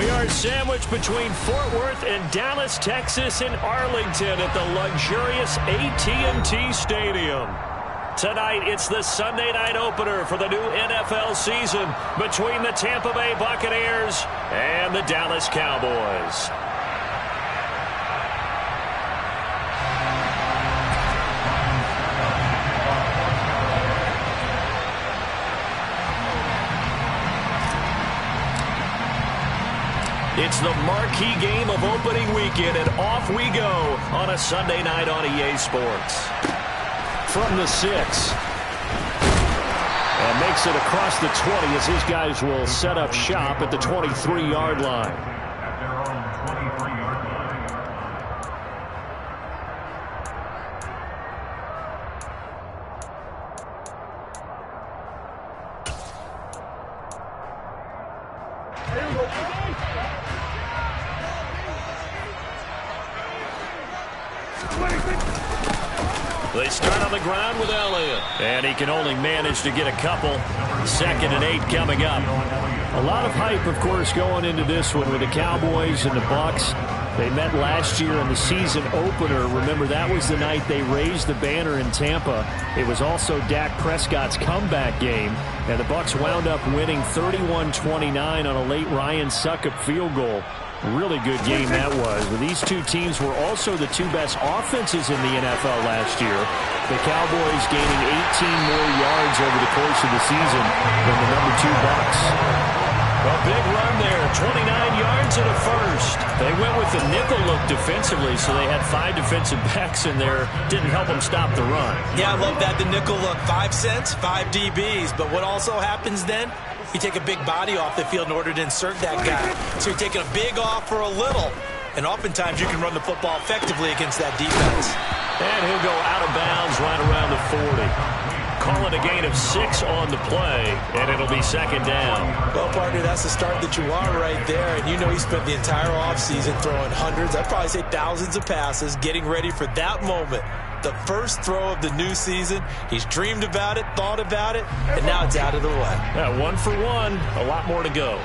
We are sandwiched between Fort Worth and Dallas, Texas, and Arlington at the luxurious AT&T Stadium. Tonight, it's the Sunday night opener for the new NFL season between the Tampa Bay Buccaneers and the Dallas Cowboys. It's the marquee game of opening weekend, and off we go on a Sunday night on EA Sports. From the 6. And makes it across the 20 as these guys will set up shop at the 23-yard line. They start on the ground with Elliott. And he can only manage to get a couple. 2nd and 8 coming up. A lot of hype, of course, going into this one with the Cowboys and the Bucs. They met last year in the season opener. Remember, that was the night they raised the banner in Tampa. It was also Dak Prescott's comeback game. And the Bucs wound up winning 31-29 on a late Ryan Succop field goal. Really good game that was. But these two teams were also the two best offenses in the NFL last year. The Cowboys gaining 18 more yards over the course of the season than the number 2 Bucs. A big run there, 29 yards and a first. They went with the nickel look defensively, so they had 5 defensive backs in there. Didn't help them stop the run. Yeah, I love that, the nickel look. 5 cents, 5 DBs. But what also happens then? You take a big body off the field in order to insert that guy. So you're taking a big off for a little. And oftentimes you can run the football effectively against that defense. And he'll go out of bounds right around the 40. Call it a gain of 6 on the play, and it'll be 2nd down. Well, partner, that's the start that you want right there. And you know he spent the entire offseason throwing hundreds, I'd probably say thousands of passes, getting ready for that moment. The first throw of the new season. He's dreamed about it, thought about it, and now it's out of the way. Yeah, 1 for 1. A lot more to go.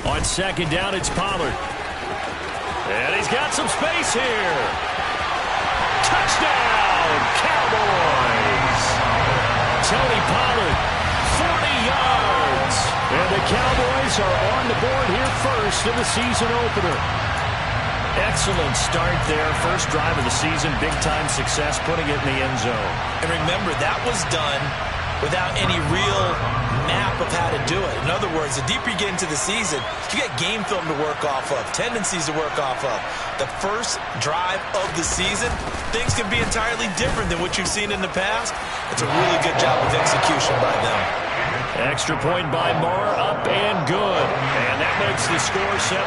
On 2nd down, it's Pollard. And he's got some space here. Touchdown, Cowboys! Tony Pollard, 40 yards. And the Cowboys are on the board here first in the season opener. Excellent start there. First drive of the season, big-time success, putting it in the end zone. And remember, that was done without any real map of how to do it. In other words, the deeper you get into the season, you get game film to work off of, tendencies to work off of. The first drive of the season, things can be entirely different than what you've seen in the past. It's a really good job of execution by them. Extra point by Moore, up and good. And that makes the score 7-0.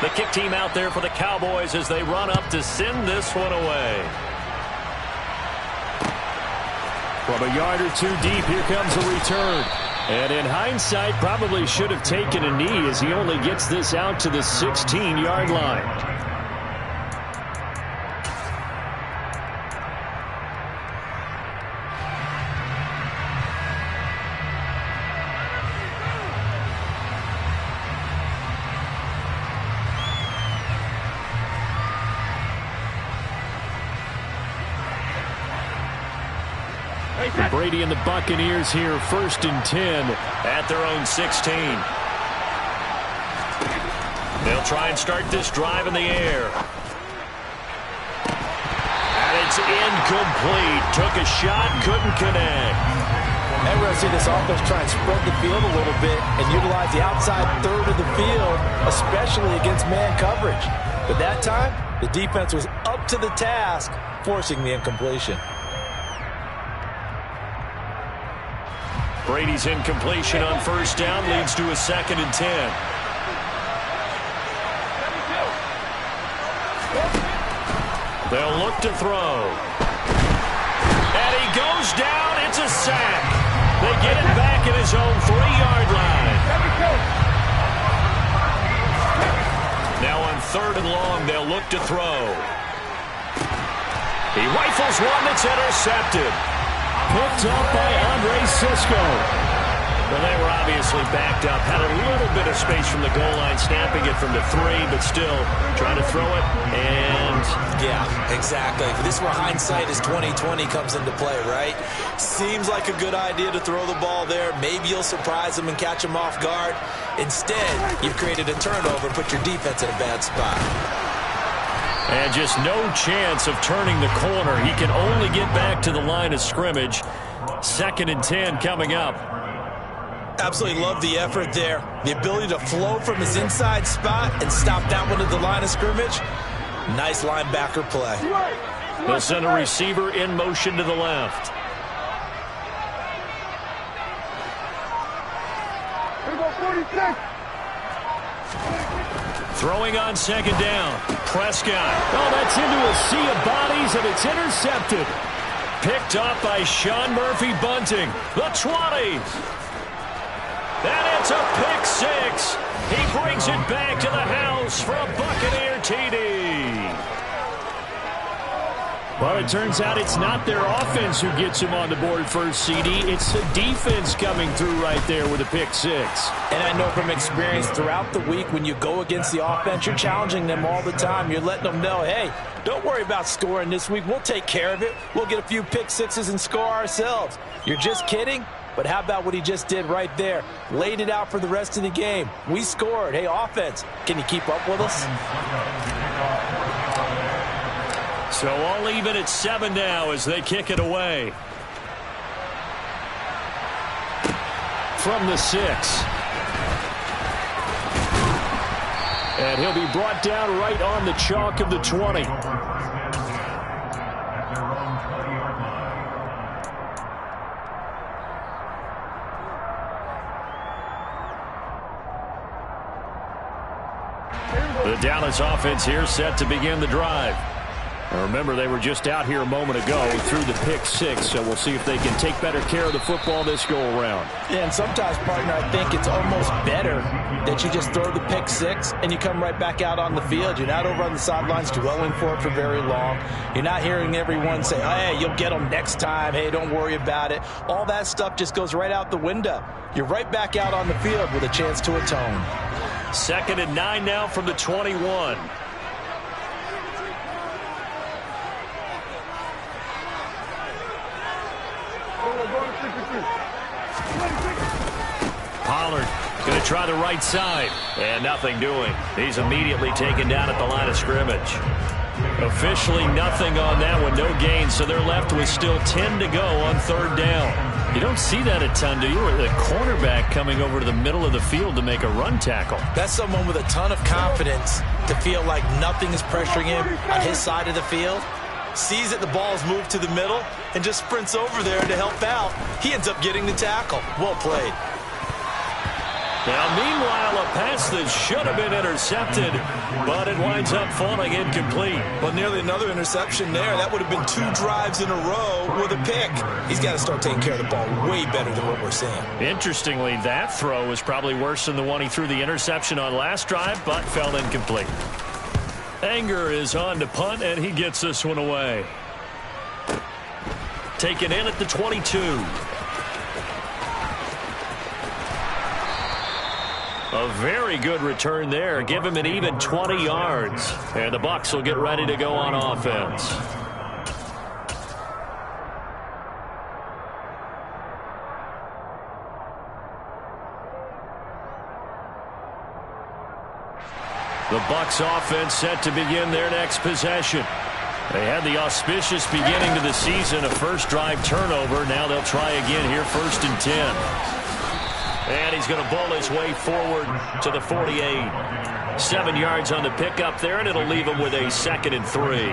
The kick team out there for the Cowboys as they run up to send this one away. From a yard or 2 deep, here comes a return. And in hindsight, probably should have taken a knee as he only gets this out to the 16-yard line. Brady and the Buccaneers here, 1st and 10 at their own 16. They'll try and start this drive in the air. And it's incomplete. Took a shot, couldn't connect. And we're going to see this offense try and spread the field a little bit and utilize the outside third of the field, especially against man coverage. But that time, the defense was up to the task, forcing the incompletion. Brady's incompletion on 1st down leads to a 2nd and 10. They'll look to throw. And he goes down. It's a sack. They get it back at his own 3-yard line. Now on 3rd and long. They'll look to throw. He rifles one that's intercepted. Picked up by Andre Cisco. Well, they were obviously backed up. Had a little bit of space from the goal line, snapping it from the 3, but still trying to throw it. And yeah, exactly. This is where hindsight is 20/20 comes into play, right? Seems like a good idea to throw the ball there. Maybe you'll surprise them and catch them off guard. Instead, you've created a turnover, put your defense in a bad spot. And just no chance of turning the corner. He can only get back to the line of scrimmage. 2nd and 10 coming up. Absolutely love the effort there. The ability to flow from his inside spot and stop that one at the line of scrimmage. Nice linebacker play. They'll send a receiver in motion to the left. Throwing on 2nd down. Prescott. Oh, that's into a sea of bodies, and it's intercepted. Picked up by Sean Murphy-Bunting. The 20. And it's a pick 6. He brings it back to the house for a Buccaneer TD. Well, it turns out it's not their offense who gets him on the board first, CD. It's the defense coming through right there with a pick 6. And I know from experience throughout the week when you go against the offense, you're challenging them all the time. You're letting them know, hey, don't worry about scoring this week. We'll take care of it. We'll get a few pick 6s and score ourselves. You're just kidding? But how about what he just did right there? Laid it out for the rest of the game. We scored. Hey, offense, can you keep up with us? So all even at 7 now as they kick it away. From the 6. And he'll be brought down right on the chalk of the 20. The Dallas offense here set to begin the drive. Now remember, they were just out here a moment ago through the pick 6, so we'll see if they can take better care of the football this go-around. Yeah, and sometimes, partner, I think it's almost better that you just throw the pick 6 and you come right back out on the field. You're not over on the sidelines dwelling for it for very long. You're not hearing everyone say, hey, you'll get them next time. Hey, don't worry about it. All that stuff just goes right out the window. You're right back out on the field with a chance to atone. 2nd and 9 now from the 21. Pollard going to try the right side. And nothing doing. He's immediately taken down at the line of scrimmage. Officially nothing on that one. No gain. So they're left with still 10 to go on 3rd down. You don't see that a ton, do you? Or the cornerback coming over to the middle of the field to make a run tackle. That's someone with a ton of confidence to feel like nothing is pressuring him on his side of the field. Sees that the ball's moved to the middle and just sprints over there to help out. He ends up getting the tackle. Well played. Now, meanwhile, a pass that should have been intercepted, but it winds up falling incomplete. Well, nearly another interception there. That would have been 2 drives in a row with a pick. He's got to start taking care of the ball way better than what we're seeing. Interestingly, that throw was probably worse than the one he threw the interception on last drive, but fell incomplete. Anger is on to punt, and he gets this one away. Taken in at the 22. A very good return there. Give him an even 20 yards. And the Bucs will get ready to go on offense. The Bucs offense set to begin their next possession. They had the auspicious beginning to the season, a first drive turnover. Now they'll try again here, 1st and 10. And he's going to bowl his way forward to the 48. 7 yards on the pickup there, and it'll leave him with a 2nd and 3.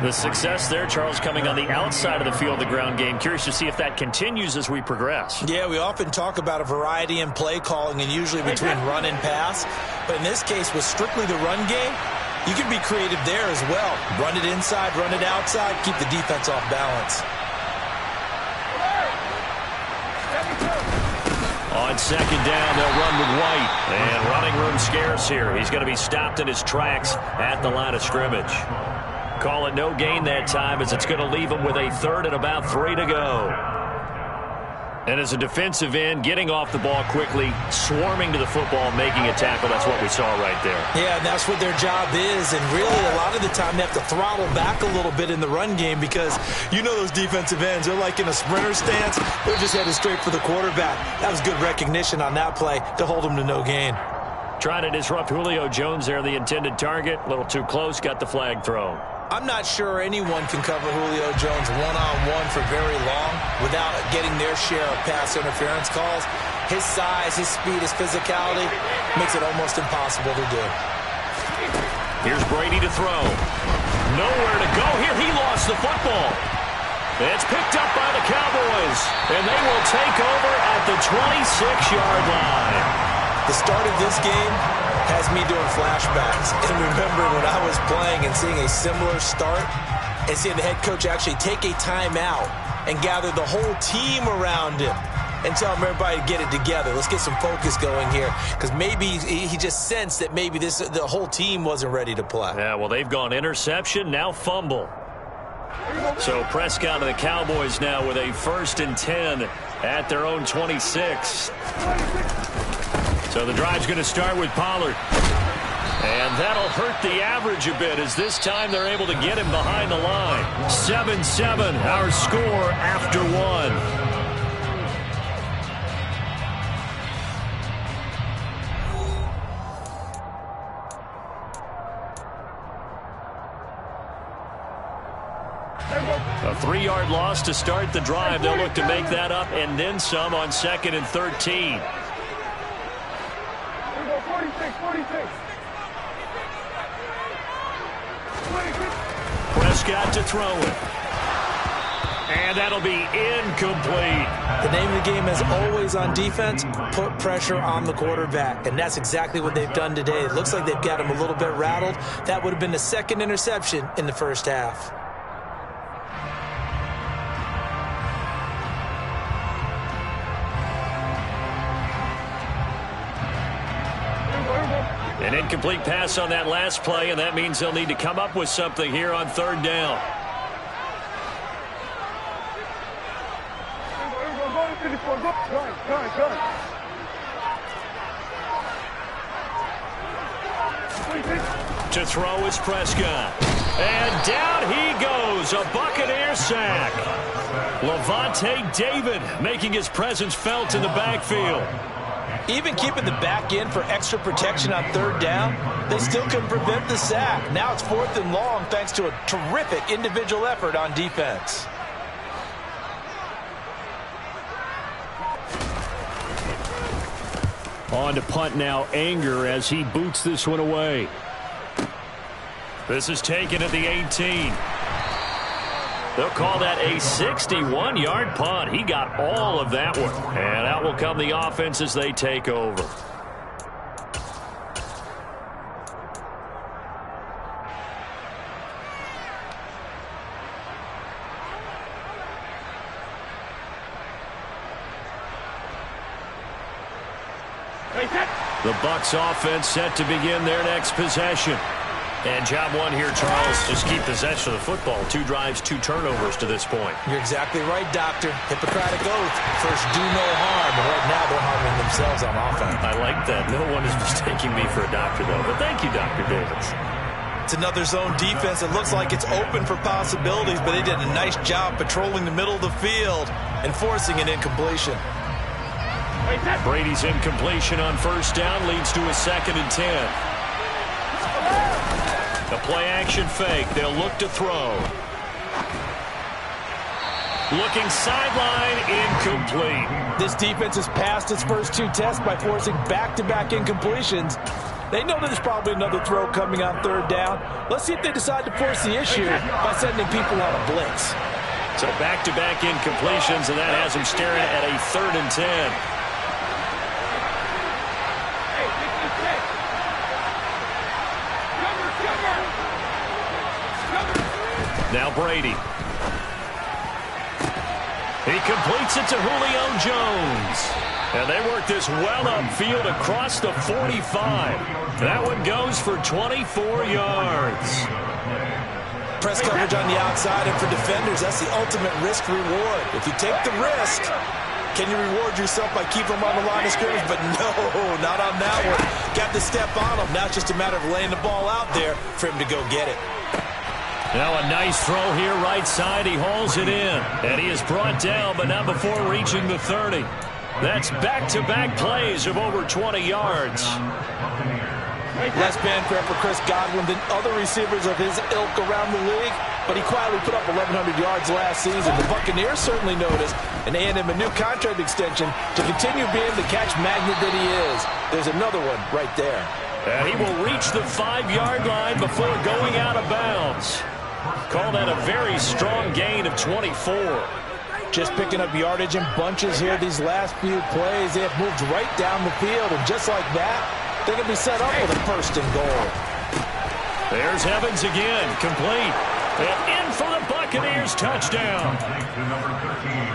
The success there, Charles, coming on the outside of the field, the ground game. Curious to see if that continues as we progress. Yeah, we often talk about a variety in play calling and usually between run and pass. But in this case, with strictly the run game, you can be creative there as well. Run it inside, run it outside, keep the defense off balance. On second down, they'll run with White. And running room scarce here. He's going to be stopped in his tracks at the line of scrimmage. Call it no gain that time, as it's going to leave him with a 3rd and about 3 to go. And as a defensive end, getting off the ball quickly, swarming to the football, making a tackle, that's what we saw right there. Yeah, and that's what their job is. And really, a lot of the time, they have to throttle back a little bit in the run game, because you know those defensive ends, they're like in a sprinter stance. They're just headed straight for the quarterback. That was good recognition on that play to hold him to no gain. Trying to disrupt Julio Jones there, the intended target. A little too close, got the flag thrown. I'm not sure anyone can cover Julio Jones one-on-one for very long without getting their share of pass interference calls. His size, his speed, his physicality makes it almost impossible to do. Here's Brady to throw. Nowhere to go here. He lost the football. It's picked up by the Cowboys, and they will take over at the 26-yard line. The start of this game has me doing flashbacks and remembering when I was playing and seeing a similar start and seeing the head coach actually take a timeout and gather the whole team around him and tell him everybody to get it together. Let's get some focus going here, because maybe he just sensed that maybe the whole team wasn't ready to play. Yeah, well, they've gone interception, now fumble. So Prescott and the Cowboys now with a 1st and 10 at their own 26. So the drive's going to start with Pollard. And that'll hurt the average a bit, as this time they're able to get him behind the line. 7-7, our score after 1. A 3-yard loss to start the drive. They'll look to make that up and then some on 2nd and 13. 46. Prescott to throw it. And that'll be incomplete. The name of the game is always on defense, put pressure on the quarterback. And that's exactly what they've done today. It looks like they've got him a little bit rattled. That would have been the 2nd interception in the first half. An incomplete pass on that last play, and that means they'll need to come up with something here on 3rd down. To throw is Prescott. And down he goes, a Buccaneer sack. Lavonte David making his presence felt in the backfield. Even keeping the back end for extra protection on 3rd down, they still couldn't prevent the sack. Now it's 4th and long thanks to a terrific individual effort on defense. On to punt now, Anger, as he boots this one away. This is taken at the 18. They'll call that a 61-yard punt. He got all of that one. And out will come the offense as they take over. The Bucs offense set to begin their next possession. And job one here, Charles, just keep possession of the football. 2 drives, 2 turnovers to this point. You're exactly right, Doctor. Hippocratic oath. First, do no harm. And right now, they're harming themselves on offense. I like that. No one is mistaking me for a doctor, though. But thank you, Dr. Davis. It's another zone defense. It looks like it's open for possibilities, but they did a nice job patrolling the middle of the field and forcing an incompletion. Brady's incompletion on 1st down leads to a 2nd and 10. The play-action fake. They'll look to throw. Looking sideline, incomplete. This defense has passed its first 2 tests by forcing back-to-back incompletions. They know there's probably another throw coming on 3rd down. Let's see if they decide to force the issue by sending people on a blitz. So back-to-back incompletions, and that has them staring at a 3rd and 10. Now Brady. He completes it to Julio Jones. And they work this well upfield across the 45. That one goes for 24 yards. Press coverage on the outside, and for defenders, that's the ultimate risk-reward. If you take the risk, can you reward yourself by keeping them on the line of scrimmage? But no, not on that one. Got to step on them. Now it's just a matter of laying the ball out there for him to go get it. Now a nice throw here right side. He hauls it in. And he is brought down, but not before reaching the 30. That's back-to-back plays of over 20 yards. Less fanfare for Chris Godwin than other receivers of his ilk around the league, but he quietly put up 1,100 yards last season. The Buccaneers certainly noticed, and they hand him a new contract extension to continue being the catch magnet that he is. There's another one right there. And he will reach the 5-yard line before going out of bounds. Call that a very strong gain of 24. Just picking up yardage in bunches here these last few plays. They have moved right down the field, and just like that, they're going to be set up with a first and goal. There's Evans again, complete. And in for the Buccaneers touchdown.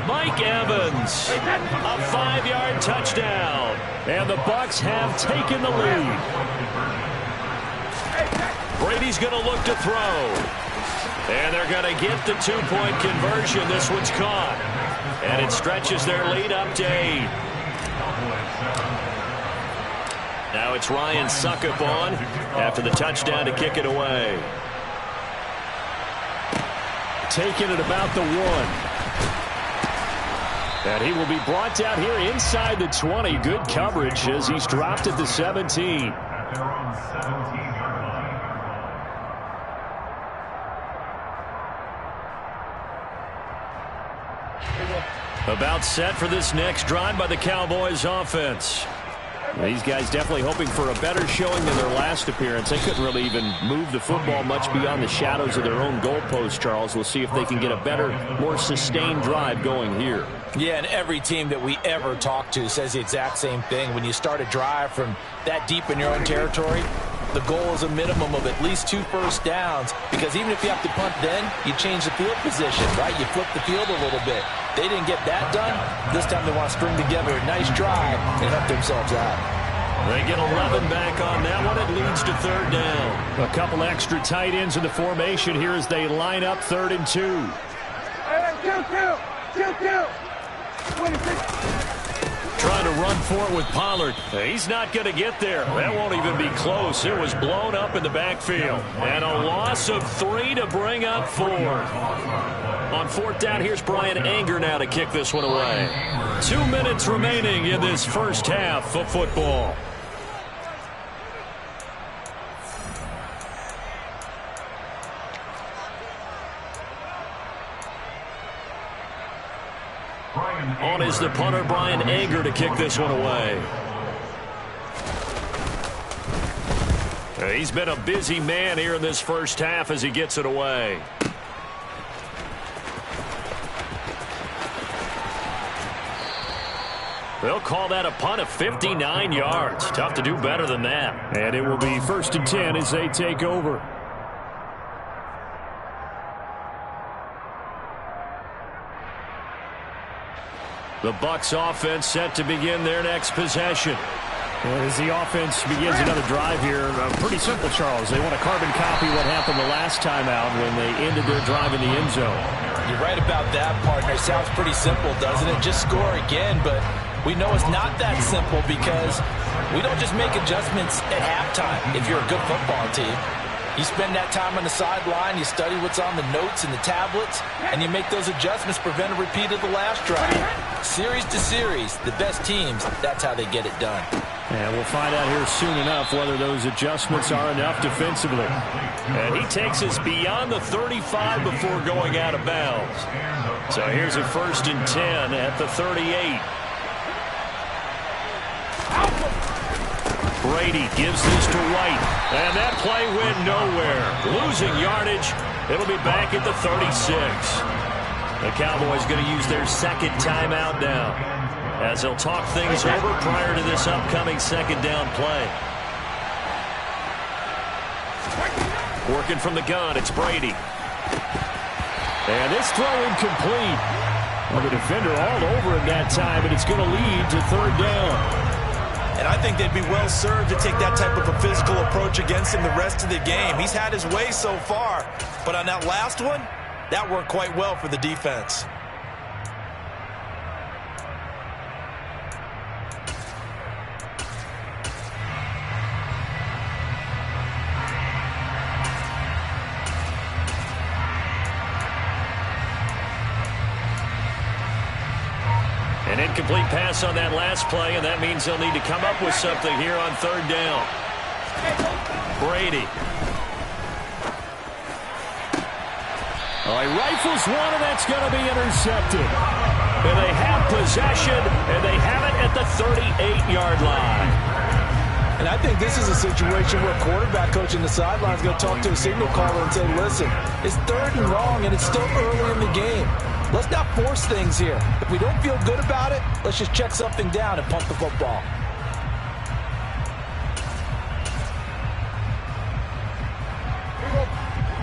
Mike Evans, a 5-yard touchdown. And the Bucs have taken the lead. Brady's going to look to throw. And they're going to get the 2-point conversion. This one's caught. And it stretches their lead up to 8. Now it's Ryan Succop on after the touchdown to kick it away. Taking it about the 1. And he will be brought down here inside the 20. Good coverage as he's dropped at the 17. About set for this next drive by the Cowboys offense. These guys definitely hoping for a better showing than their last appearance. They couldn't really even move the football much beyond the shadows of their own goalpost, Charles. We'll see if they can get a better, more sustained drive going here. Yeah, and every team that we ever talk to says the exact same thing. When you start a drive from that deep in your own territory, the goal is a minimum of at least 2 first downs, because even if you have to punt then, you change the field position, right? You flip the field a little bit. They didn't get that done. This time they want to string together a nice drive and help themselves out. They get 11 back on that one. It leads to 3rd down. A couple extra tight ends in the formation here as they line up 3rd and 2. Trying to run for it with Pollard. He's not going to get there. That won't even be close. It was blown up in the backfield. And a loss of 3 to bring up 4. On 4th down, here's Bryan Anger now to kick this one away. 2 minutes remaining in this first half of football. On is the punter, Bryan Anger, to kick this one away. He's been a busy man here in this first half as he gets it away. They'll call that a punt of 59 yards. Tough to do better than that. And it will be 1st and 10 as they take over. The Bucs offense set to begin their next possession. As the offense begins another drive here, pretty simple, Charles. They want to carbon copy what happened the last time out when they ended their drive in the end zone. You're right about that, partner. Sounds pretty simple, doesn't it? Just score again, but we know it's not that simple because we don't just make adjustments at halftime if you're a good football team. You spend that time on the sideline, you study what's on the notes and the tablets, and you make those adjustments to prevent a repeat of the last drive. Series to series, the best teams, that's how they get it done. And we'll find out here soon enough whether those adjustments are enough defensively. And he takes us beyond the 35 before going out of bounds. So here's a 1st and 10 at the 38. Brady gives this to White. And that play went nowhere. Losing yardage. It'll be back at the 36. The Cowboys going to use their 2nd timeout now, as they'll talk things over prior to this upcoming 2nd down play. Working from the gun, it's Brady. And this throw incomplete. Well, the defender all over him that time, and it's going to lead to third down. And I think they'd be well served to take that type of a physical approach against him the rest of the game. He's had his way so far, but on that last one, that worked quite well for the defense. An incomplete pass on that last play, and that means they'll need to come up with something here on third down. Brady. Oh, he rifles one, and that's going to be intercepted. And they have possession, and they have it at the 38-yard line. And I think this is a situation where a quarterback coach in the sideline is going to talk to a signal caller and say, listen, it's third and long, and it's still early in the game. Let's not force things here. If we don't feel good about it, let's just check something down and pump the football.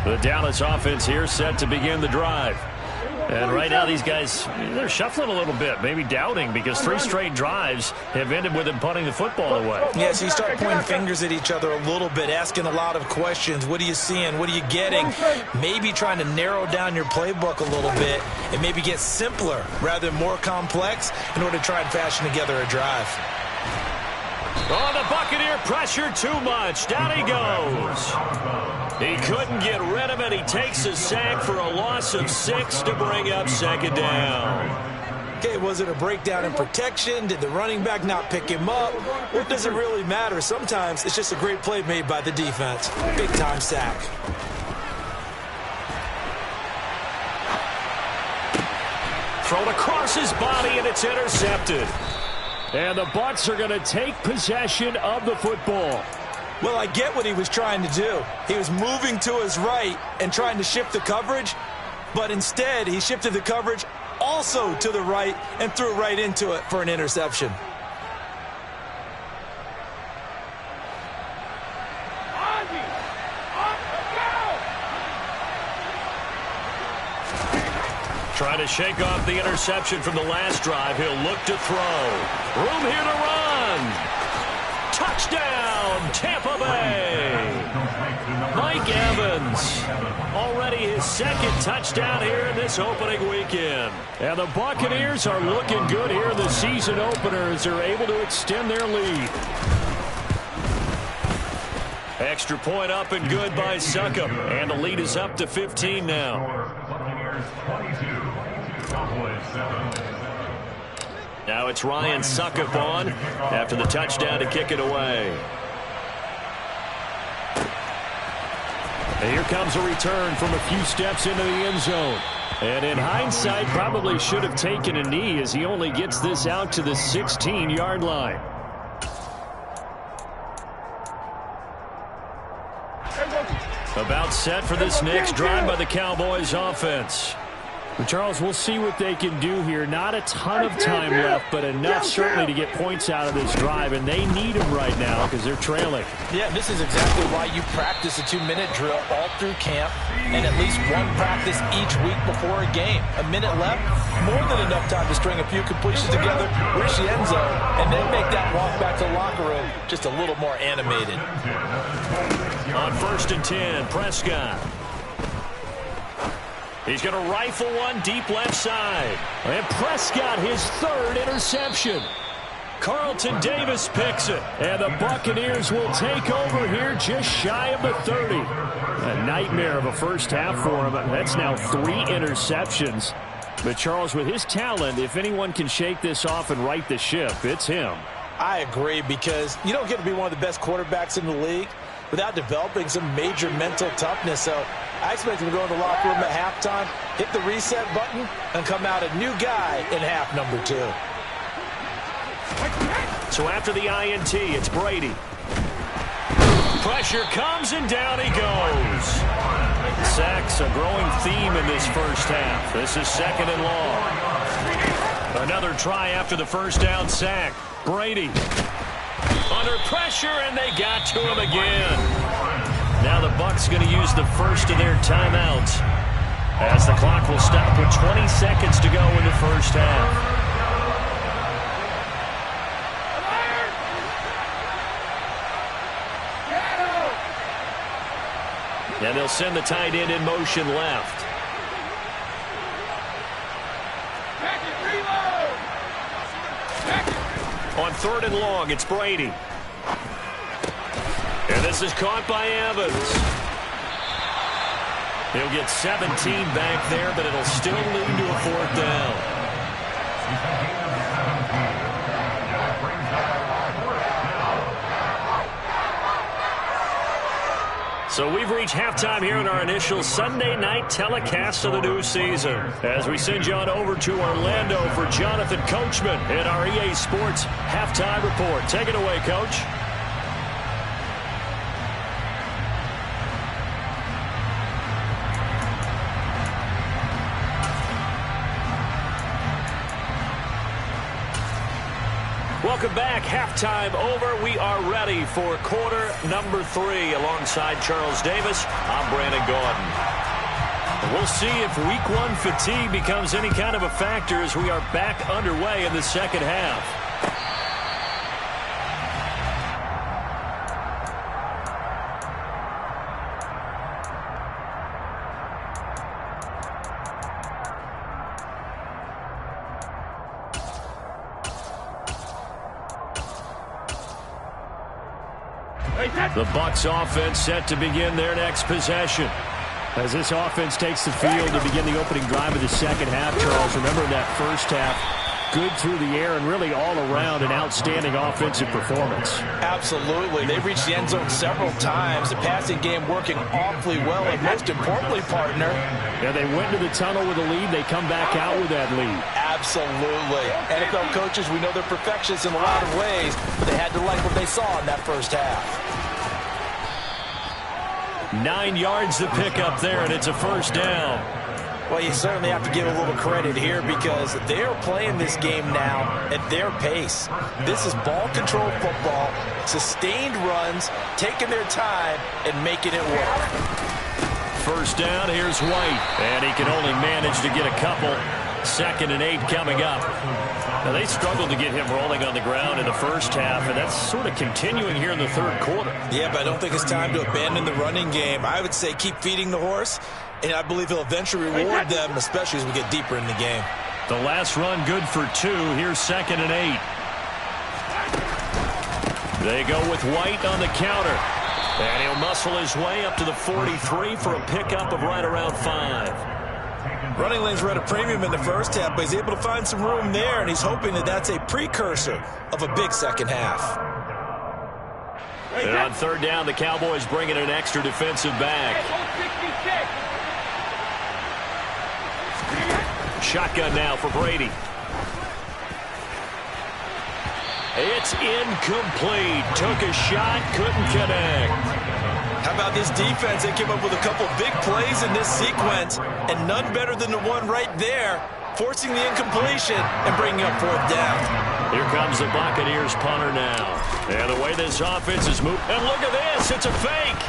The Dallas offense here set to begin the drive. And right now these guys, they're shuffling a little bit, maybe doubting, because 3 straight drives have ended with them punting the football away. Yeah, so you start pointing fingers at each other a little bit, asking a lot of questions. What are you seeing? What are you getting? Maybe trying to narrow down your playbook a little bit and maybe get simpler rather than more complex in order to try and fashion together a drive. Oh, the Buccaneer pressure too much. Down he goes. He couldn't get rid of it. He takes a sack for a loss of 6 to bring up second down. Okay, was it a breakdown in protection? Did the running back not pick him up? What does it really matter? Sometimes it's just a great play made by the defense. Big-time sack. Thrown across his body, and it's intercepted. And the Bucs are going to take possession of the football. Well, I get what he was trying to do. He was moving to his right and trying to shift the coverage, but instead he shifted the coverage also to the right and threw right into it for an interception. Trying to shake off the interception from the last drive. He'll look to throw. Room here to run. Touchdown, Tampa Bay. Mike Evans. Already his second touchdown here in this opening weekend. And the Buccaneers are looking good here in the season opener as they're able to extend their lead. Extra point up and good by Succop. And the lead is up to 15 now. Now it's Ryan Succop on after the touchdown to kick it away. And here comes a return from a few steps into the end zone. And in hindsight, probably should have taken a knee as he only gets this out to the 16-yard line. About set for this next drive by the Cowboys offense. Charles, we'll see what they can do here. Not a ton of time left, but enough certainly to get points out of this drive, and they need them right now because they're trailing. Yeah, this is exactly why you practice a 2-minute drill all through camp and at least one practice each week before a game. A minute left, more than enough time to string a few completions together, reach the end zone, and then make that walk back to the locker room just a little more animated. On 1st and 10, Prescott. He's going to rifle one deep left side. And Prescott, his 3rd interception. Carlton Davis picks it. And the Buccaneers will take over here just shy of the 30. A nightmare of a first half for him. That's now 3 interceptions. But Charles, with his talent, if anyone can shake this off and right the ship, it's him. I agree, because you don't get to be one of the best quarterbacks in the league without developing some major mental toughness. So I expect him to go in the locker room at halftime, hit the reset button, and come out a new guy in half number 2. So after the INT, it's Brady. Pressure comes, and down he goes. Sacks a growing theme in this first half. This is 2nd and long. Another try after the first down sack. Brady under pressure, and they got to him again. Now the Bucs going to use the first of their timeouts. as the clock will stop with 20 seconds to go in the first half. And they'll send the tight end in motion left. On 3rd and long, it's Brady. And this is caught by Evans. He'll get 17 back there, but it'll still lead to a 4th down. So we've reached halftime here in our initial Sunday night telecast of the new season. As we send you on over to Orlando for Jonathan Coachman in our EA Sports Halftime Report. Take it away, Coach. Welcome back. Halftime over. We are ready for quarter number 3. Alongside Charles Davis, I'm Brandon Gaudin. We'll see if week 1 fatigue becomes any kind of a factor as we are back underway in the second half. The Bucs offense set to begin their next possession. As this offense takes the field to begin the opening drive of the second half, Charles, remember that first half, good through the air and really all around an outstanding offensive performance. Absolutely. They reached the end zone several times. The passing game working awfully well, and most importantly, partner. Yeah, they went to the tunnel with a lead. They come back out with that lead. Absolutely. NFL coaches, we know they're perfectionists in a lot of ways, but they had to like what they saw in that first half. 9 yards to pick up there, and it's a first down. Well, you certainly have to give a little credit here because they are playing this game now at their pace. This is ball control football, sustained runs, taking their time, and making it work. First down, here's White, and he can only manage to get a couple. 2nd and 8 coming up. Now, they struggled to get him rolling on the ground in the first half, and that's sort of continuing here in the third quarter. Yeah, but I don't think it's time to abandon the running game. I would say keep feeding the horse, and I believe he'll eventually reward them, especially as we get deeper in the game. The last run good for 2. Here's 2nd and 8. They go with White on the counter. And he'll muscle his way up to the 43 for a pickup of right around 5. Running lanes were at a premium in the first half, but he's able to find some room there, and he's hoping that that's a precursor of a big second half. And on 3rd down, the Cowboys bring in an extra defensive back. Shotgun now for Brady. It's incomplete. Took a shot, couldn't connect. How about this defense? They came up with a couple big plays in this sequence, and none better than the one right there, forcing the incompletion and bringing up 4th down. Here comes the Buccaneers punter now. And the way this offense is moving. And look at this. It's a fake.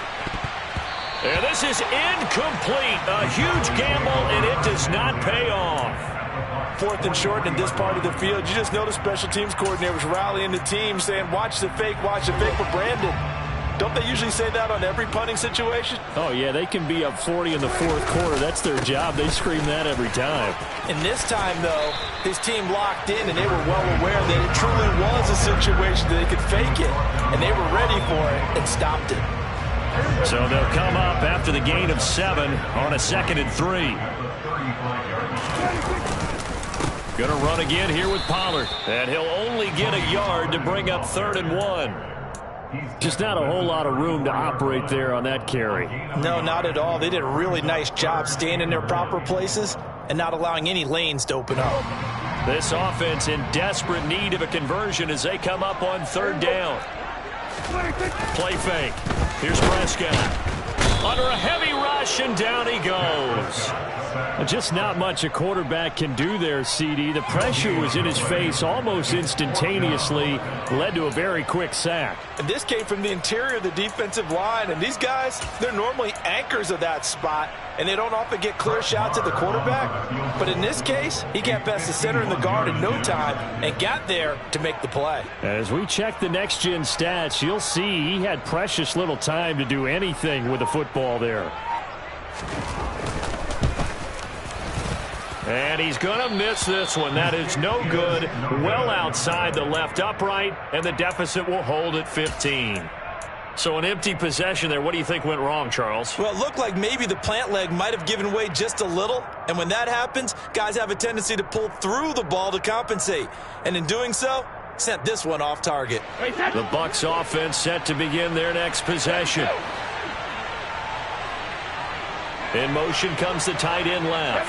And this is incomplete. A huge gamble, and it does not pay off. 4th and short in this part of the field. You just noticed special teams coordinators rallying the team, saying, watch the fake, but Brandon, don't they usually say that on every punting situation? Oh, yeah, they can be up 40 in the 4th quarter. That's their job. They scream that every time. And this time, though, his team locked in, and they were well aware that it truly was a situation that they could fake it, and they were ready for it and stopped it. So they'll come up after the gain of 7 on a 2nd and 3. Going to run again here with Pollard, and he'll only get a yard to bring up 3rd and 1. Just not a whole lot of room to operate there on that carry. No, not at all. They did a really nice job staying in their proper places and not allowing any lanes to open up. This offense in desperate need of a conversion as they come up on 3rd down. Play fake. Here's Prescott. Under a heavy ride. rush, and down he goes. Just not much a quarterback can do there, CD. The pressure was in his face almost instantaneously, led to a very quick sack. And this came from the interior of the defensive line, and these guys, they're normally anchors of that spot, and they don't often get clear shots at the quarterback. But in this case, he got past the center and the guard in no time and got there to make the play. As we check the next-gen stats, you'll see he had precious little time to do anything with the football there. And he's going to miss this one. That is no good. Well outside the left upright, and the deficit will hold at 15. So an empty possession there. What do you think went wrong, Charles? Well, it looked like maybe the plant leg might have given way just a little. And when that happens, guys have a tendency to pull through the ball to compensate. And in doing so, sent this one off target. The Bucs offense set to begin their next possession. In motion comes the tight end left.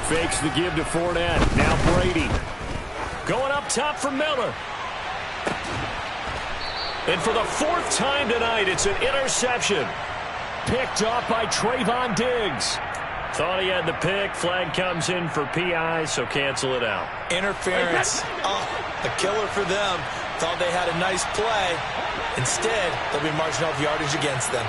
Fakes the give to Fournette. Now Brady. Going up top for Miller. And for the fourth time tonight, it's an interception. Picked off by Trayvon Diggs. Thought he had the pick. Flag comes in for PI, so cancel it out. Interference. Oh, a killer for them. Thought they had a nice play. Instead, they'll be marching off yardage against them.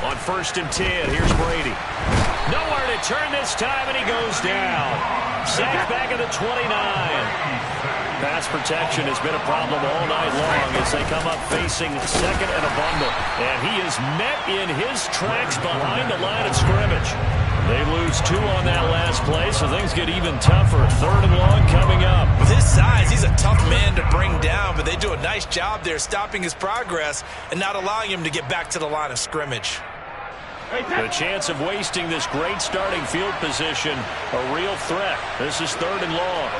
On 1st and 10, here's Brady. Nowhere to turn this time, and he goes down. Sacked back at the 29. Pass protection has been a problem all night long as they come up facing second and a bundle. And he is met in his tracks behind the line of scrimmage. They lose 2 on that last play, so things get even tougher. 3rd and long coming up. With his size, he's a tough man to bring down, but they do a nice job there stopping his progress and not allowing him to get back to the line of scrimmage. The chance of wasting this great starting field position, a real threat. This is 3rd and long.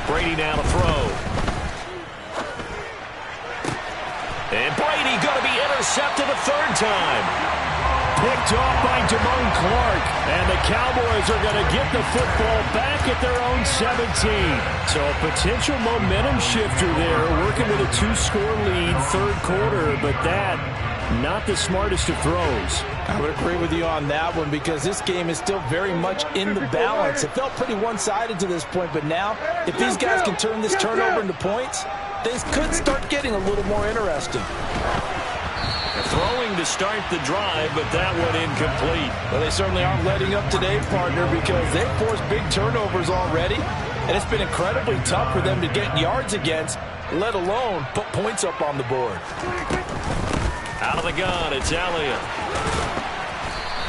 Brady now to throw. And Brady going to be intercepted a 3rd time. Picked off by Damone Clark. And the Cowboys are going to get the football back at their own 17. So a potential momentum shifter there, working with a 2-score lead, 3rd quarter, but that, not the smartest of throws. I would agree with you on that one because this game is still very much in the balance. It felt pretty one-sided to this point, but now, if these guys can turn this turnover into points, things could start getting a little more interesting. Throwing to start the drive, but that one incomplete. Well, they certainly aren't letting up today, partner, because they've forced big turnovers already, and it's been incredibly tough for them to get yards against, let alone put points up on the board. Out of the gun, it's Elliott.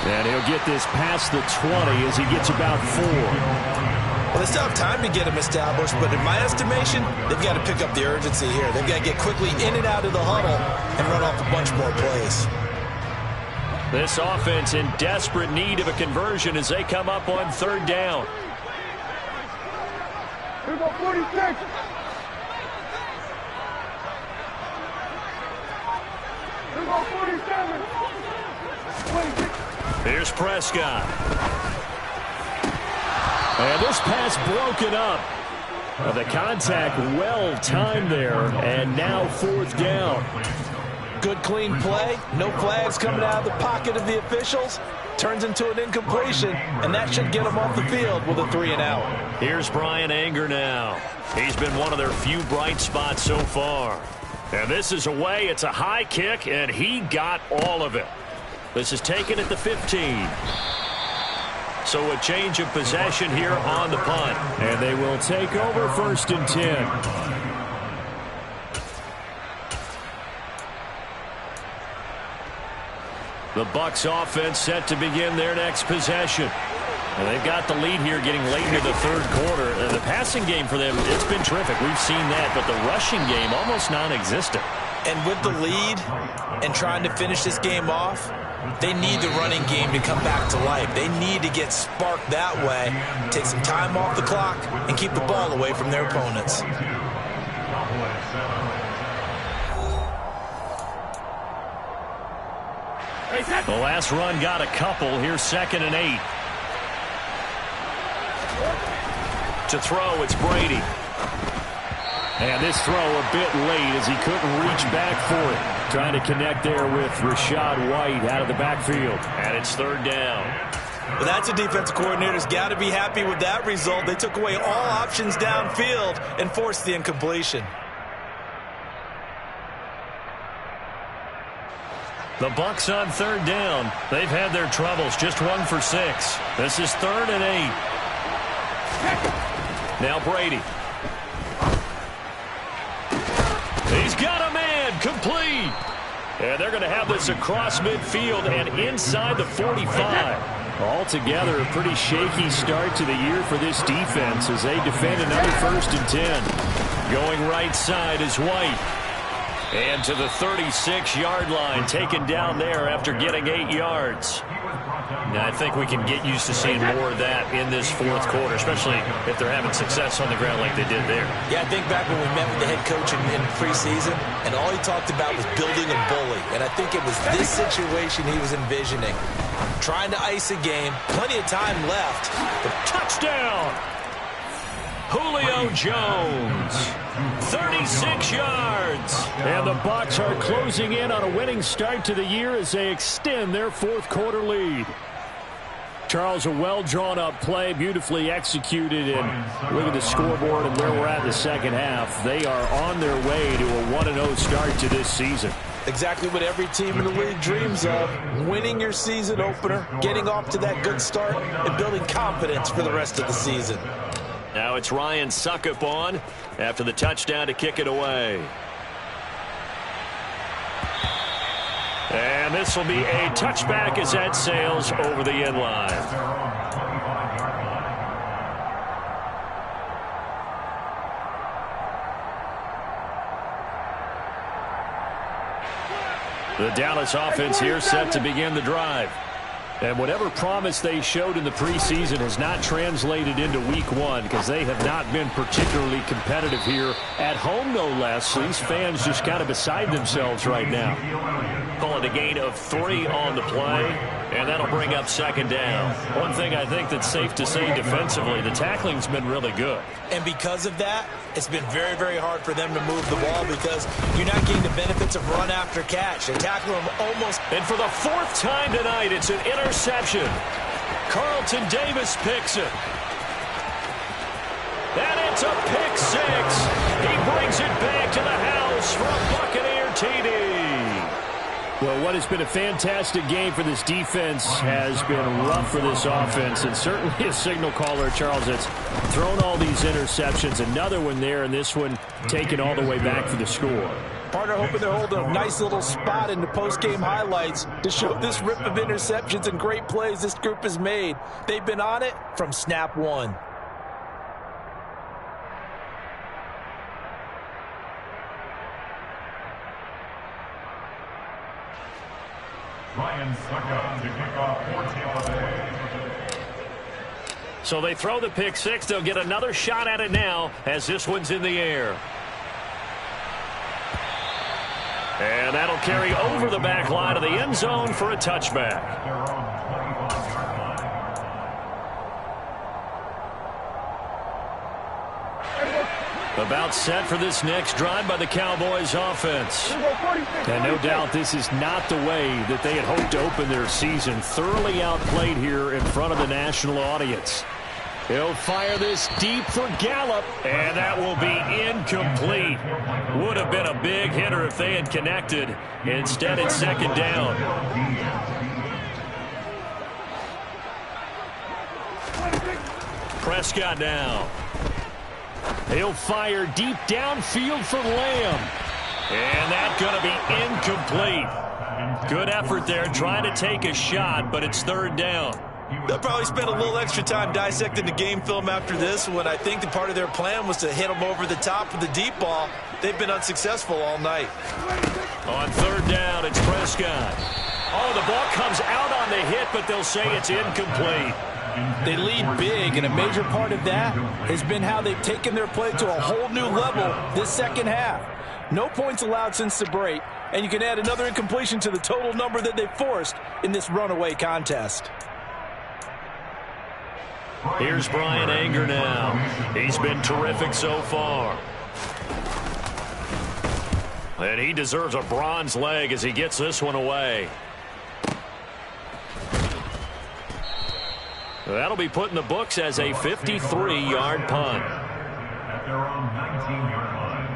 And he'll get this past the 20 as he gets about 4. Well, they still have time to get him established, but in my estimation, they've got to pick up the urgency here. They've got to get quickly in and out of the huddle and run off a bunch more plays. This offense in desperate need of a conversion as they come up on 3rd down. Here we go, 46. Here we go, 47. 26. Here's Prescott. And this pass broken up. The contact well timed there, and now 4th down. Good clean play. No flags coming out of the pocket of the officials. Turns into an incompletion, and that should get them off the field with a 3 and out. Here's Brian Anger now. He's been one of their few bright spots so far. And this is away. It's a high kick, and he got all of it. This is taken at the 15. So a change of possession here on the punt. And they will take over 1st and 10. The Bucs offense set to begin their next possession. And they've got the lead here getting late into the 3rd quarter. And the passing game for them, it's been terrific. We've seen that, but the rushing game almost non-existent. And with the lead and trying to finish this game off, they need the running game to come back to life. They need to get sparked that way, take some time off the clock, and keep the ball away from their opponents. The last run got a couple. Here's 2nd and 8. To throw, it's Brady. And this throw a bit late as he couldn't reach back for it. Trying to connect there with Rachaad White out of the backfield. And it's 3rd down. Well, that's a defensive coordinator's got to be happy with that result. They took away all options downfield and forced the incompletion. The Bucks on 3rd down. They've had their troubles. Just 1 for 6. This is 3rd and 8. Now Brady. He's got a man. Complete. And they're going to have this across midfield and inside the 45. Altogether, a pretty shaky start to the year for this defense as they defend another 1st and 10. Going right side is White. And to the 36-yard line, taken down there after getting 8 yards. Now, I think we can get used to seeing more of that in this 4th quarter, especially if they're having success on the ground like they did there. Yeah, I think back when we met with the head coach in preseason, and all he talked about was building a bully. And I think it was this situation he was envisioning. Trying to ice a game, plenty of time left. The touchdown! Julio Jones, 36 yards. And the Bucs are closing in on a winning start to the year as they extend their 4th quarter lead. Charles, a well-drawn-up play, beautifully executed, and look at the scoreboard and where we're at in the 2nd half. They are on their way to a 1-0 start to this season. Exactly what every team in the league dreams of, winning your season opener, getting off to that good start, and building confidence for the rest of the season. Now it's Ryan Succop on after the touchdown to kick it away. And this will be a touchback as that sails over the end line. The Dallas offense here set to begin the drive. And whatever promise they showed in the preseason has not translated into week 1 because they have not been particularly competitive here at home, no less. These fans just kind of beside themselves right now. Calling a gain of 3 on the play, and that'll bring up 2nd down. One thing I think that's safe to say defensively, the tackling's been really good. And because of that, it's been very, very hard for them to move the ball because you're not getting the benefits of run after catch. They tackle them almost. And for the 4th time tonight, it's an interception. Carlton Davis picks it. And it's a pick 6. He brings it back to the house for a Buccaneer TD. Well, what has been a fantastic game for this defense has been rough for this offense, and certainly a signal caller, Charles, that's thrown all these interceptions. Another one there, and this one taken all the way back for the score. Partner hoping they're holding a nice little spot in the post-game highlights to show this rip of interceptions and great plays this group has made. They've been on it from snap 1. Ryan Succop to kick off for Tampa Bay. So they throw the pick 6. They'll get another shot at it now as this one's in the air. And that'll carry over the back line of the end zone for a touchback. About set for this next drive by the Cowboys offense. And no doubt this is not the way that they had hoped to open their season. Thoroughly outplayed here in front of the national audience. He'll fire this deep for Gallup, and that will be incomplete. Would have been a big hitter if they had connected. Instead, it's 2nd down. Prescott now. He'll fire deep downfield for Lamb. And that's going to be incomplete. Good effort there trying to take a shot, but it's 3rd down. They'll probably spend a little extra time dissecting the game film after this one. I think the part of their plan was to hit them over the top with the deep ball. They've been unsuccessful all night. On 3rd down, it's Prescott. Oh, the ball comes out on the hit, but they'll say it's incomplete. They lead big, and a major part of that has been how they've taken their play to a whole new level this 2nd half. No points allowed since the break, and you can add another incompletion to the total number that they forced in this runaway contest. Here's Bryan Anger now. He's been terrific so far. And he deserves a bronze leg as he gets this one away. That'll be put in the books as a 53-yard punt. At their own 19-yard line.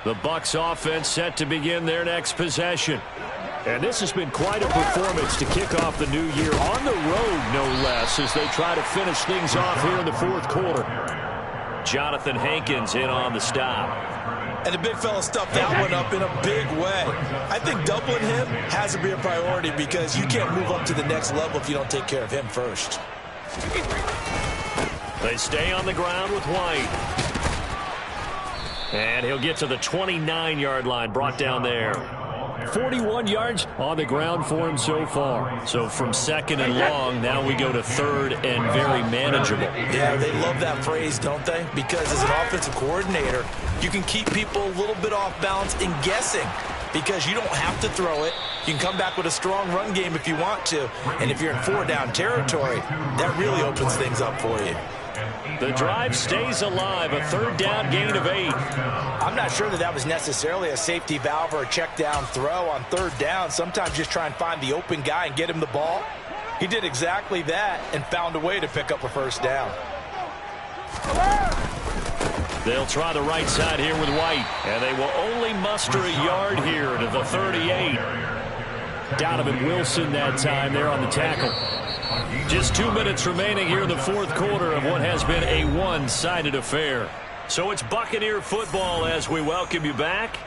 The Bucs offense set to begin their next possession. And this has been quite a performance to kick off the new year on the road, no less, as they try to finish things off here in the fourth quarter. Jonathan Hankins in on the stop. And the big fella stuffed that one up in a big way. I think doubling him has to be a priority because you can't move up to the next level if you don't take care of him first. They stay on the ground with White. And he'll get to the 29-yard line, brought down there. 41 yards on the ground for him so far. So from second and long, now we go to third and very manageable. Yeah, they love that phrase, don't they? Because as an offensive coordinator, you can keep people a little bit off balance and guessing because you don't have to throw it. You can come back with a strong run game if you want to. And if you're in four-down territory, that really opens things up for you. The drive stays alive, a third down gain of 8. I'm not sure that was necessarily a safety valve or a check down throw on third down. Sometimes just try and find the open guy and get him the ball. He did exactly that and found a way to pick up a first down. They'll try the right side here with White, and they will only muster a yard here to the 38. Donovan Wilson that time there on the tackle. Just 2 minutes remaining here in the fourth quarter of what has been a one-sided affair. So it's Buccaneer football as we welcome you back.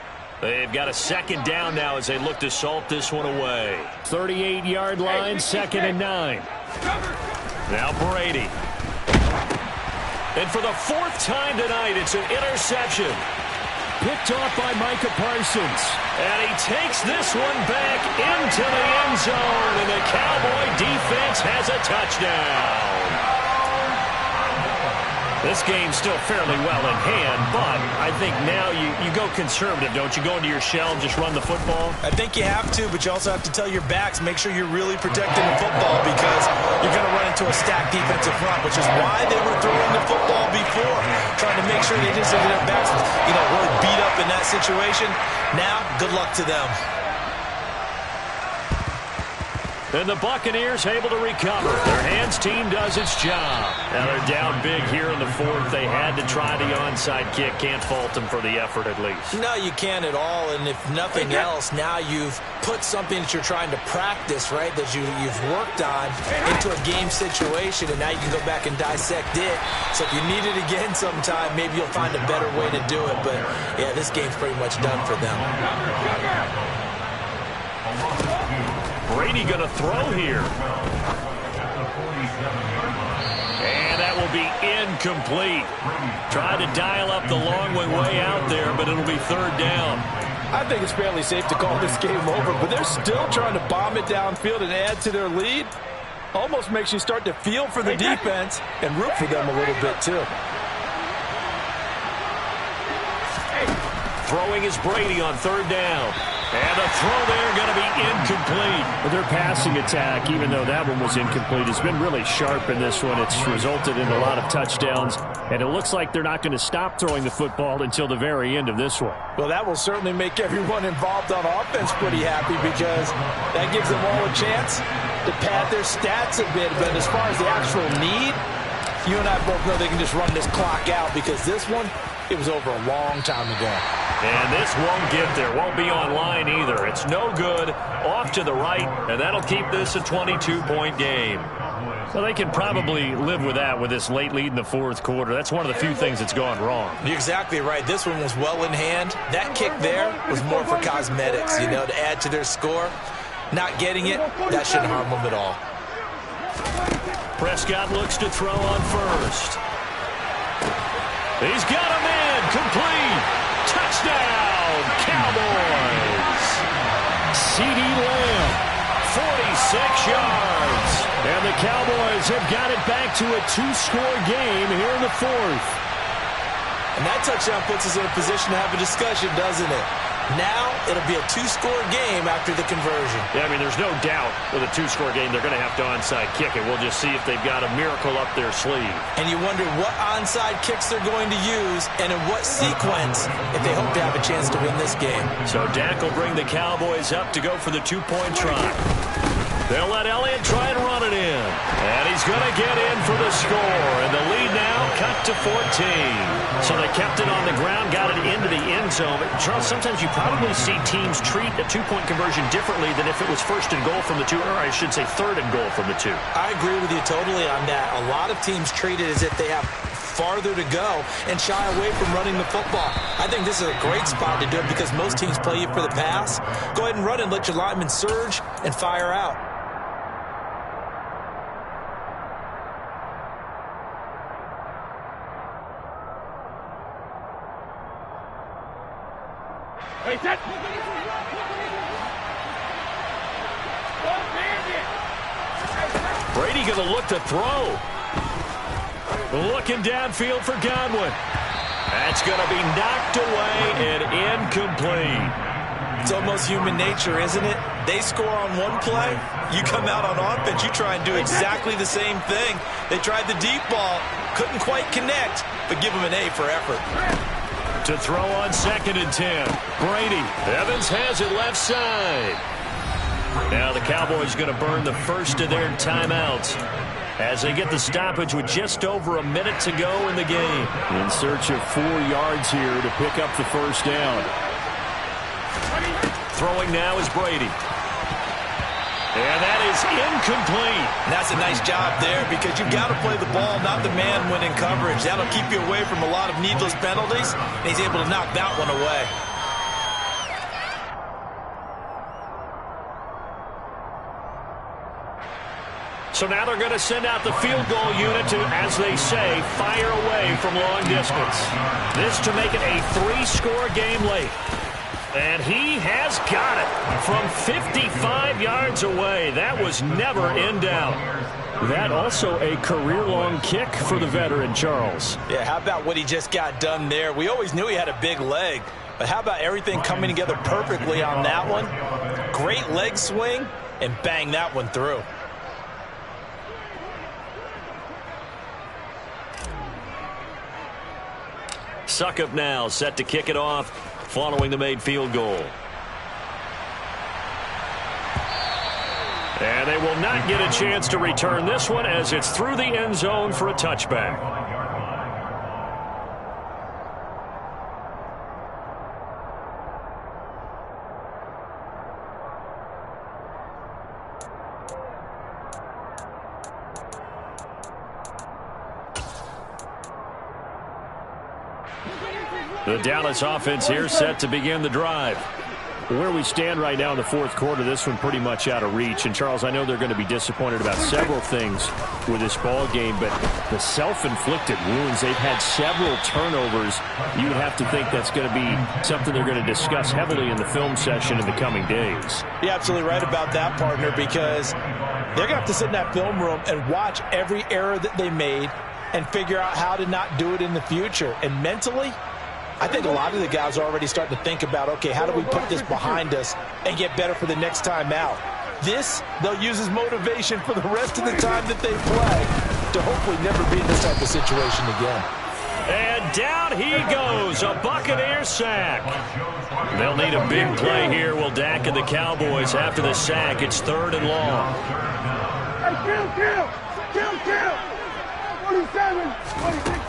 They've got a second down now as they look to salt this one away. 38-yard line, second and 9. Now Brady. And for the fourth time tonight, it's an interception. Picked off by Micah Parsons. And he takes this one back into the end zone. And the Cowboy defense has a touchdown. This game's still fairly well in hand, but I think now you go conservative, don't you? Go into your shell and just run the football? I think you have to, but you also have to tell your backs, make sure you're really protecting the football because you're going to run into a stacked defensive front, which is why they were throwing the football before, trying to make sure they just didn't get their backs, really beat up in that situation. Now, good luck to them. And the Buccaneers able to recover. Their hands team does its job. Now they're down big here in the fourth. They had to try the onside kick. Can't fault them for the effort at least. No, you can't at all. And if nothing else, now you've put something that you're trying to practice, right, that you've worked on into a game situation, and now you can go back and dissect it. So if you need it again sometime, maybe you'll find a better way to do it. But, yeah, this game's pretty much done for them. Brady going to throw here. And that will be incomplete. Tried to dial up the long way out there, but it'll be third down. I think it's fairly safe to call this game over, but they're still trying to bomb it downfield and add to their lead. Almost makes you start to feel for the defense and root for them a little bit, too. Throwing is Brady on third down. And the throw there going to be incomplete. But their passing attack, even though that one was incomplete, has been really sharp in this one. It's resulted in a lot of touchdowns. And it looks like they're not going to stop throwing the football until the very end of this one. Well, that will certainly make everyone involved on offense pretty happy because that gives them all a chance to pad their stats a bit. But as far as the actual need, you and I both know they can just run this clock out because this one, it was over a long time ago. And this won't get there. Won't be online either. It's no good. Off to the right, and that'll keep this a 22-point game. Well, they can probably live with that with this late lead in the fourth quarter. That's one of the few things that's gone wrong. You're exactly right. This one was well in hand. That kick there was more for cosmetics, to add to their score. Not getting it, that shouldn't harm them at all. Prescott looks to throw on first. He's got him in. Complete. Touchdown, Cowboys. CeeDee Lamb, 46 yards. And the Cowboys Cowboys have got it back to a two-score game here in the fourth. And that touchdown puts us in a position to have a discussion, doesn't it? Now it'll be a two-score game after the conversion. Yeah, I mean, there's no doubt with a two-score game they're going to have to onside kick it. We'll just see if they've got a miracle up their sleeve. And you wonder what onside kicks they're going to use and in what sequence if they hope to have a chance to win this game. So Dak will bring the Cowboys up to go for the two-point try. They'll let Elliott try and run it in. And he's going to get in for the score. And the lead now cut to 14. So they kept it on the ground, got it into the end zone. But Charles, sometimes you probably see teams treat a two-point conversion differently than if it was first and goal from the two, or I should say third and goal from the two. I agree with you totally on that. A lot of teams treat it as if they have farther to go and shy away from running the football. I think this is a great spot to do it because most teams play you for the pass. Go ahead and run and let your linemen surge and fire out. Hey, set. Brady going to look to throw. Looking downfield for Godwin. That's going to be knocked away and incomplete. It's almost human nature, isn't it? They score on one play. You come out on offense, you try and do exactly the same thing. They tried the deep ball. Couldn't quite connect, but give them an A for effort. To throw on 2nd and 10. Brady. Evans has it left side. Now the Cowboys going to burn the first of their timeouts as they get the stoppage with just over a minute to go in the game. In search of 4 yards here to pick up the first down. Throwing now is Brady. And that is incomplete. And that's a nice job there because you've got to play the ball, not the man when in coverage. That'll keep you away from a lot of needless penalties, and he's able to knock that one away. So now they're going to send out the field goal unit to, as they say, fire away from long distance. This to make it a 3-score game late. And he has got it from 55 yards away. That was never in doubt. That also a career-long kick for the veteran, Charles. Yeah, how about what he just got done there? We always knew he had a big leg, but how about everything coming together perfectly on that one? Great leg swing, and bang that one through. Succop now set to kick it off following the made field goal. And they will not get a chance to return this one as it's through the end zone for a touchback. The Dallas offense here set to begin the drive. Where we stand right now in the fourth quarter, this one pretty much out of reach. And, Charles, I know they're going to be disappointed about several things with this ball game, but the self-inflicted wounds, they've had several turnovers. You would have to think that's going to be something they're going to discuss heavily in the film session in the coming days. You're absolutely right about that, partner, because they're going to have to sit in that film room and watch every error that they made and figure out how to not do it in the future. And mentally, I think a lot of the guys are already starting to think about, okay, how do we put this behind us and get better for the next time out? This, they'll use as motivation for the rest of the time that they play to hopefully never be in this type of situation again. And down he goes, a Buccaneer sack. They'll need a big play here, will Dak and the Cowboys after the sack. It's 3rd and long. Kill! 47, 26.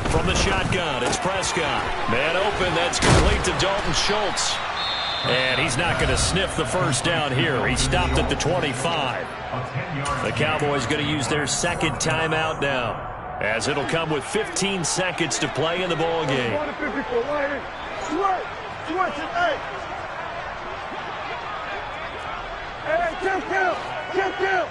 From the shotgun, it's Prescott. Man open, that's complete to Dalton Schultz. And he's not going to sniff the first down here. He stopped at the 25. The Cowboys going to use their second timeout now, as it'll come with 15 seconds to play in the ball game. Kill!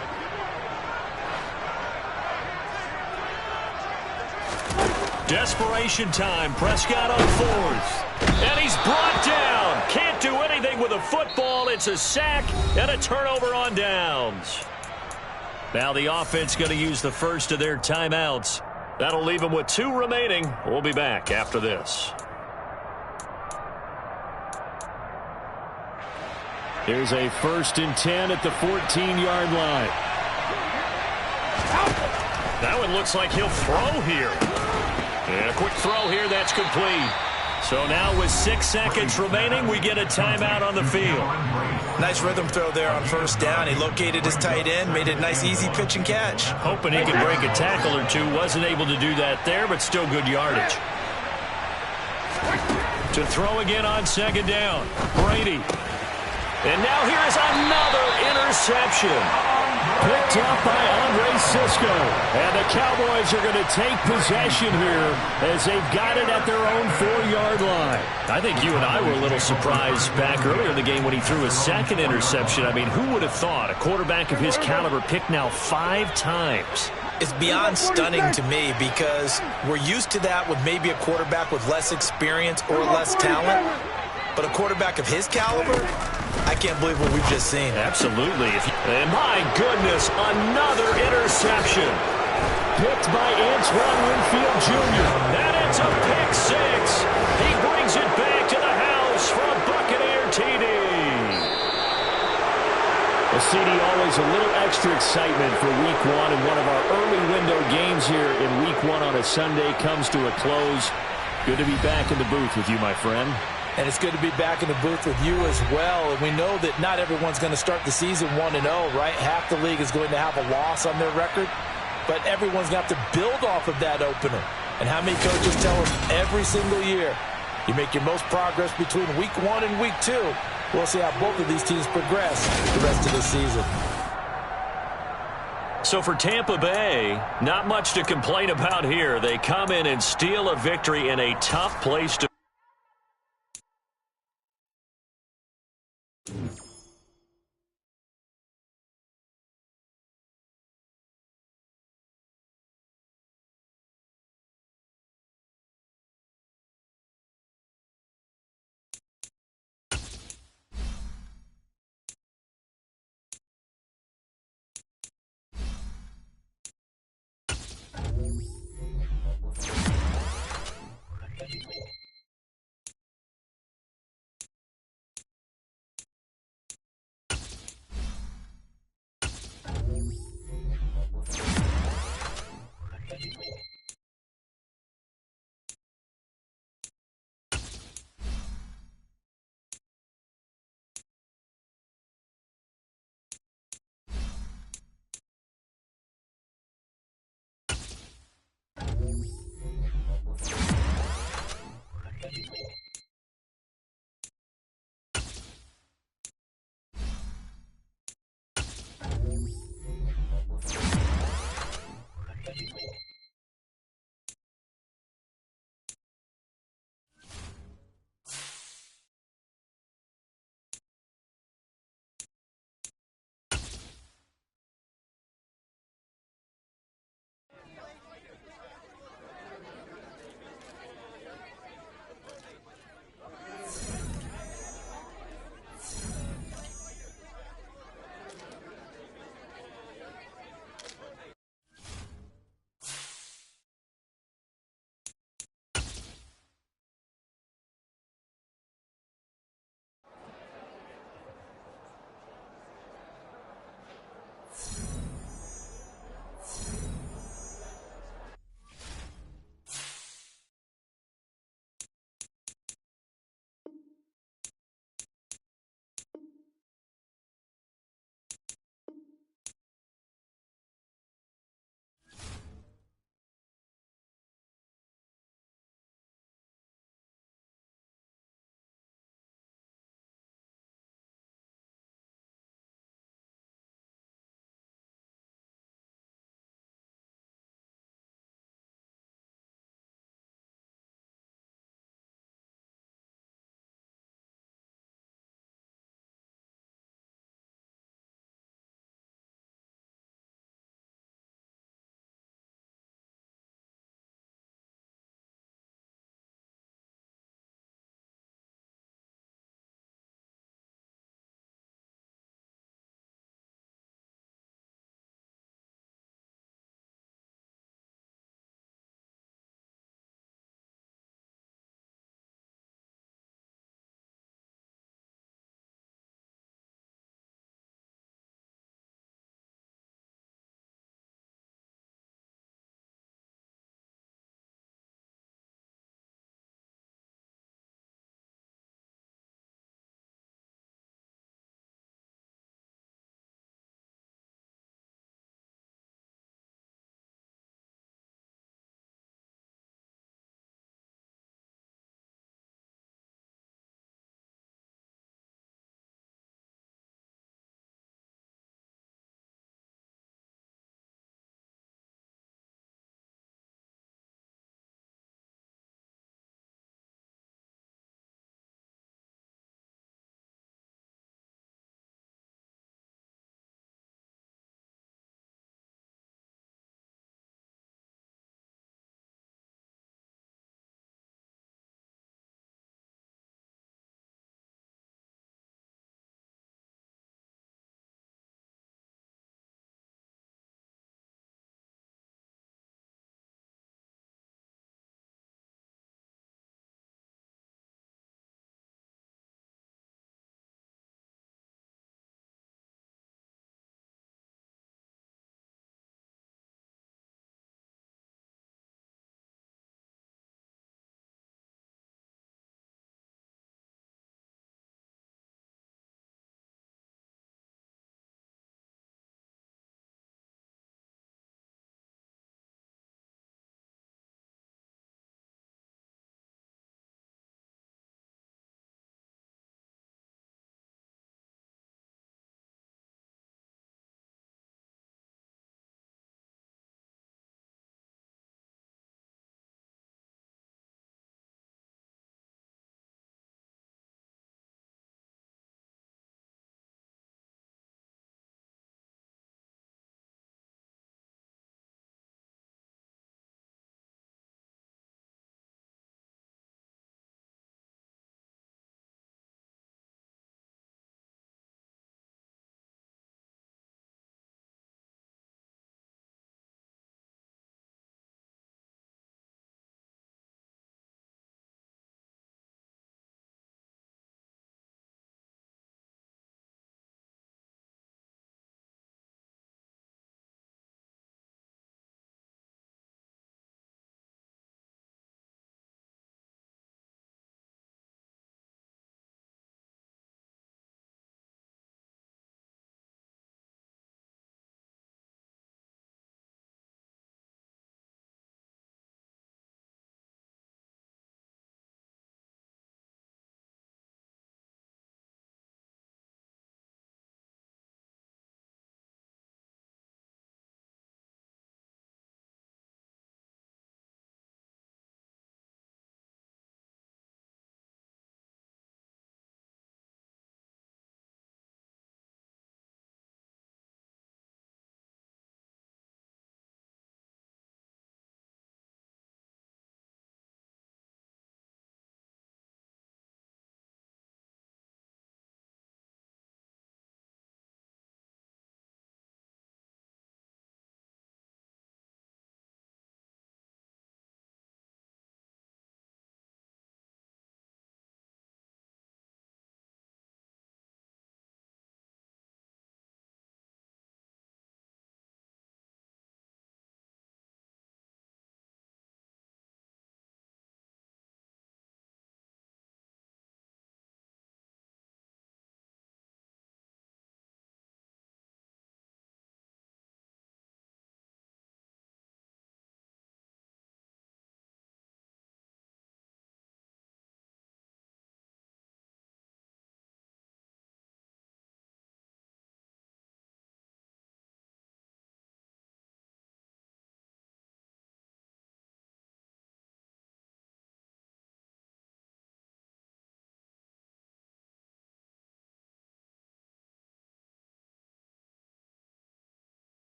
Desperation time. Prescott on 4th. And he's brought down. Can't do anything with a football. It's a sack and a turnover on downs. Now the offense going to use the first of their timeouts. That'll leave them with 2 remaining. We'll be back after this. Here's a 1st and 10 at the 14-yard line. That one looks like he'll throw here. And a quick throw here, that's complete. So now with 6 seconds remaining, we get a timeout on the field. Nice rhythm throw there on 1st down. He located his tight end, made it a nice easy pitch and catch. Hoping he could break a tackle or two. Wasn't able to do that there, but still good yardage. To throw again on 2nd down. Brady. And now here is another interception. Picked up by Andre Cisco. And the Cowboys are going to take possession here as they've got it at their own 4-yard line. I think you and I were a little surprised back earlier in the game when he threw his 2nd interception. I mean, who would have thought a quarterback of his caliber picked now 5 times? It's beyond stunning to me because we're used to that with maybe a quarterback with less experience or less talent. But a quarterback of his caliber, I can't believe what we've just seen. Absolutely. And my goodness, another interception. Picked by Antoine Winfield Jr. And it's a pick 6. He brings it back to the house for a Buccaneer TD. Well, CD, always a little extra excitement for Week 1, and one of our early window games here in Week 1 on a Sunday comes to a close. Good to be back in the booth with you, my friend. And it's good to be back in the booth with you as well. And we know that not everyone's going to start the season 1-0, right? Half the league is going to have a loss on their record. But everyone's going to have to build off of that opener. And how many coaches tell us every single year, you make your most progress between Week 1 and Week 2. We'll see how both of these teams progress the rest of the season. So for Tampa Bay, not much to complain about here. They come in and steal a victory in a tough place to